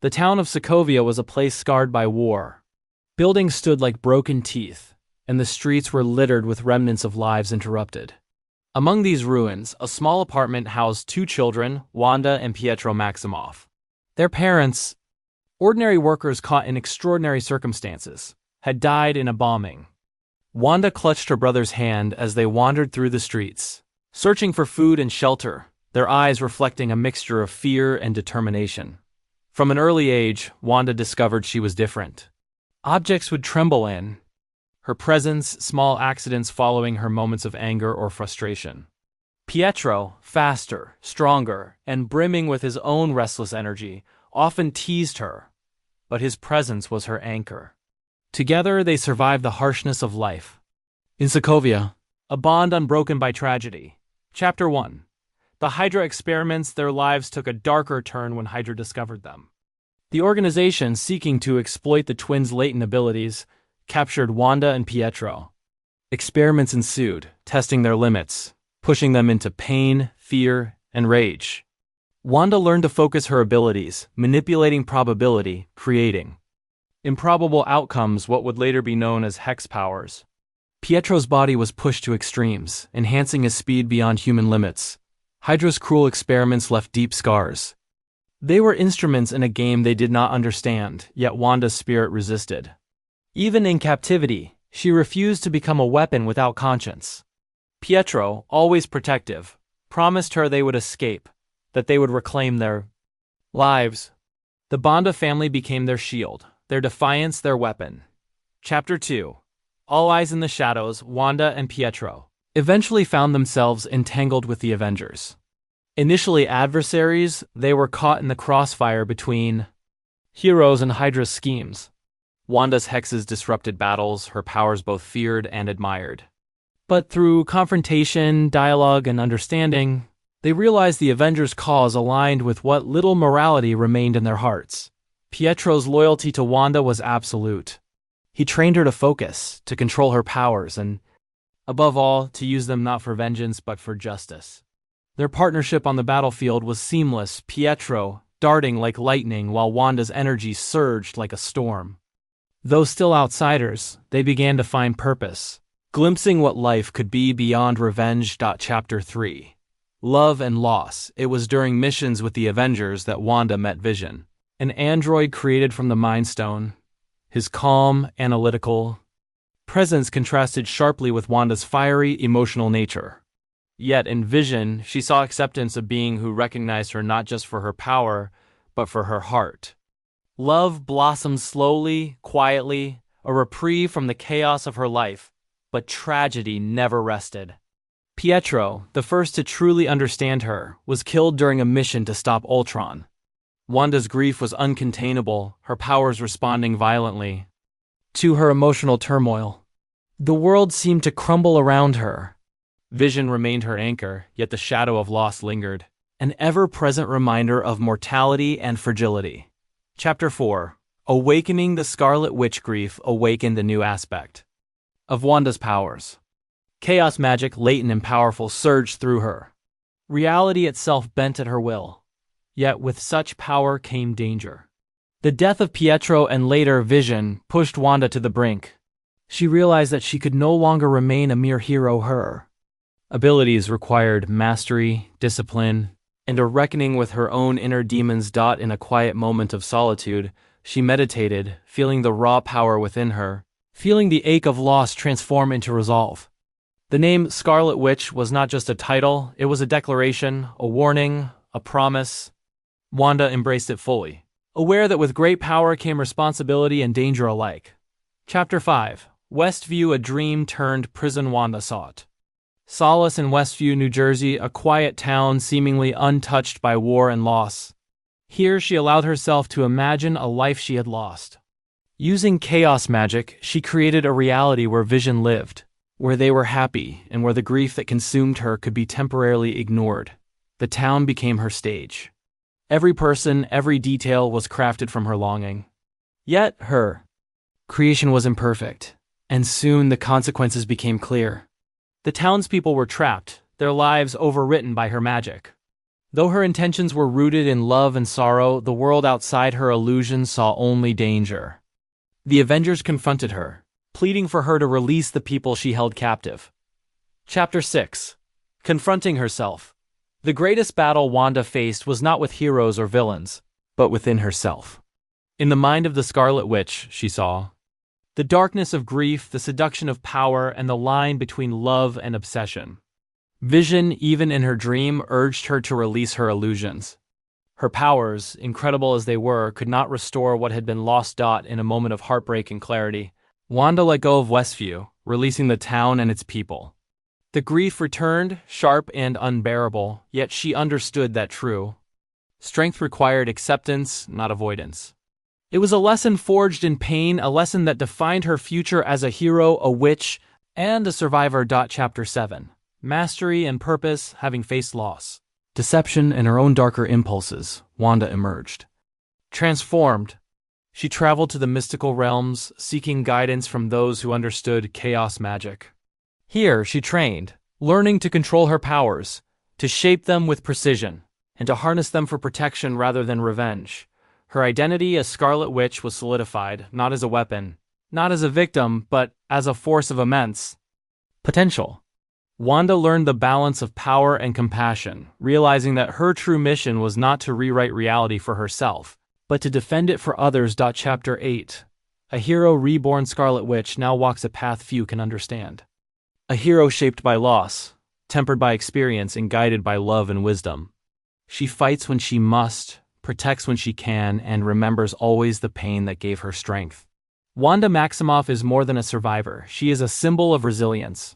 The town of Sokovia was a place scarred by war. Buildings stood like broken teeth, and the streets were littered with remnants of lives interrupted. Among these ruins, a small apartment housed two children, Wanda and Pietro Maximoff. Their parents, ordinary workers caught in extraordinary circumstances, had died in a bombing. Wanda clutched her brother's hand as they wandered through the streets, searching for food and shelter, their eyes reflecting a mixture of fear and determination. From an early age, Wanda discovered she was different. Objects would tremble in her presence, small accidents following her moments of anger or frustration. Pietro, faster, stronger, and brimming with his own restless energy, often teased her, but his presence was her anchor. Together, they survived the harshness of life. In Sokovia, a bond unbroken by tragedy. Chapter 1. The Hydra experiments. Their lives took a darker turn when Hydra discovered them. The organization, seeking to exploit the twins' latent abilities, captured Wanda and Pietro. Experiments ensued, testing their limits, pushing them into pain, fear, and rage. Wanda learned to focus her abilities, manipulating probability, creating improbable outcomes, what would later be known as hex powers. Pietro's body was pushed to extremes, enhancing his speed beyond human limits. Hydra's cruel experiments left deep scars. They were instruments in a game they did not understand, yet Wanda's spirit resisted. Even in captivity, she refused to become a weapon without conscience. Pietro, always protective, promised her they would escape, that they would reclaim their lives. The Banda family became their shield, their defiance, their weapon. Chapter 2. All eyes in the shadows. Wanda and Pietro eventually found themselves entangled with the Avengers. Initially adversaries, they were caught in the crossfire between heroes and Hydra's schemes. Wanda's hexes disrupted battles, her powers both feared and admired. But through confrontation, dialogue, and understanding, they realized the Avengers' cause aligned with what little morality remained in their hearts. Pietro's loyalty to Wanda was absolute. He trained her to focus, to control her powers, and, above all, to use them not for vengeance but for justice. Their partnership on the battlefield was seamless, Pietro darting like lightning while Wanda's energy surged like a storm. Though still outsiders, they began to find purpose, glimpsing what life could be beyond revenge. Chapter 3. Love and Loss. It was during missions with the Avengers that Wanda met Vision, an android created from the Mind Stone. His calm, analytical presence contrasted sharply with Wanda's fiery, emotional nature. Yet in Vision, she saw acceptance of being who recognized her not just for her power, but for her heart. Love blossomed slowly, quietly, a reprieve from the chaos of her life, but tragedy never rested. Pietro, the first to truly understand her, was killed during a mission to stop Ultron. Wanda's grief was uncontainable, her powers responding violently to her emotional turmoil. The world seemed to crumble around her. Vision remained her anchor, yet the shadow of loss lingered, an ever-present reminder of mortality and fragility. Chapter 4. Awakening. The Scarlet Witch. Grief awakened a new aspect of Wanda's powers. Chaos magic, latent and powerful, surged through her. Reality itself bent at her will. Yet with such power came danger. The death of Pietro and later Vision pushed Wanda to the brink. She realized that she could no longer remain a mere hero. Her abilities required mastery, discipline, and a reckoning with her own inner demons. In a quiet moment of solitude, she meditated, feeling the raw power within her, feeling the ache of loss transform into resolve. The name Scarlet Witch was not just a title, it was a declaration, a warning, a promise. Wanda embraced it fully, aware that with great power came responsibility and danger alike. Chapter 5. Westview. A dream turned prison. Wanda sought solace in Westview, New Jersey, a quiet town seemingly untouched by war and loss. Here she allowed herself to imagine a life she had lost. Using chaos magic, she created a reality where Vision lived, where they were happy, and where the grief that consumed her could be temporarily ignored. The town became her stage. Every person, every detail was crafted from her longing. Yet her creation was imperfect, and soon the consequences became clear. The townspeople were trapped, their lives overwritten by her magic. Though her intentions were rooted in love and sorrow, the world outside her illusion saw only danger. The Avengers confronted her, pleading for her to release the people she held captive. Chapter 6. Confronting herself. The greatest battle Wanda faced was not with heroes or villains, but within herself. In the mind of the Scarlet Witch, she saw the darkness of grief, the seduction of power, and the line between love and obsession. Vision, even in her dream, urged her to release her illusions. Her powers, incredible as they were, could not restore what had been lost. In a moment of heartbreak and clarity, Wanda let go of Westview, releasing the town and its people. The grief returned, sharp and unbearable, yet she understood that true strength required acceptance, not avoidance. It was a lesson forged in pain, a lesson that defined her future as a hero, a witch, and a survivor. Chapter 7. Mastery and purpose. Having faced loss, deception, and her own darker impulses, Wanda emerged. Transformed, she traveled to the mystical realms, seeking guidance from those who understood chaos magic. Here she trained, learning to control her powers, to shape them with precision, and to harness them for protection rather than revenge. Her identity as Scarlet Witch was solidified, not as a weapon, not as a victim, but as a force of immense potential. Wanda learned the balance of power and compassion, realizing that her true mission was not to rewrite reality for herself, but to defend it for others. Chapter 8. A hero reborn. Scarlet Witch now walks a path few can understand. A hero shaped by loss, tempered by experience, and guided by love and wisdom. She fights when she must, protects when she can, and remembers always the pain that gave her strength. Wanda Maximoff is more than a survivor. She is a symbol of resilience,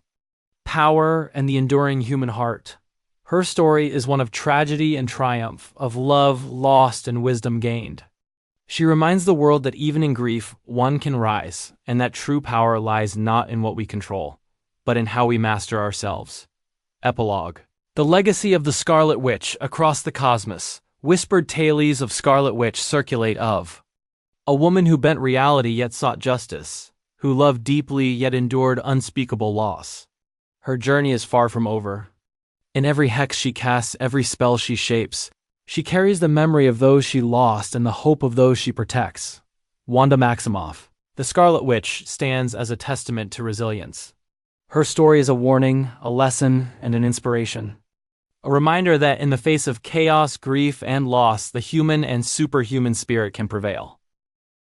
power, and the enduring human heart. Her story is one of tragedy and triumph, of love lost and wisdom gained. She reminds the world that even in grief, one can rise, and that true power lies not in what we control, but in how we master ourselves. Epilogue. The legacy of the Scarlet Witch across the cosmos. Whispered tales of Scarlet Witch circulate of a woman who bent reality yet sought justice, who loved deeply yet endured unspeakable loss. Her journey is far from over. In every hex she casts, every spell she shapes, she carries the memory of those she lost and the hope of those she protects. Wanda Maximoff. The Scarlet Witch stands as a testament to resilience. Her story is a warning, a lesson, and an inspiration. A reminder that in the face of chaos, grief, and loss, the human and superhuman spirit can prevail.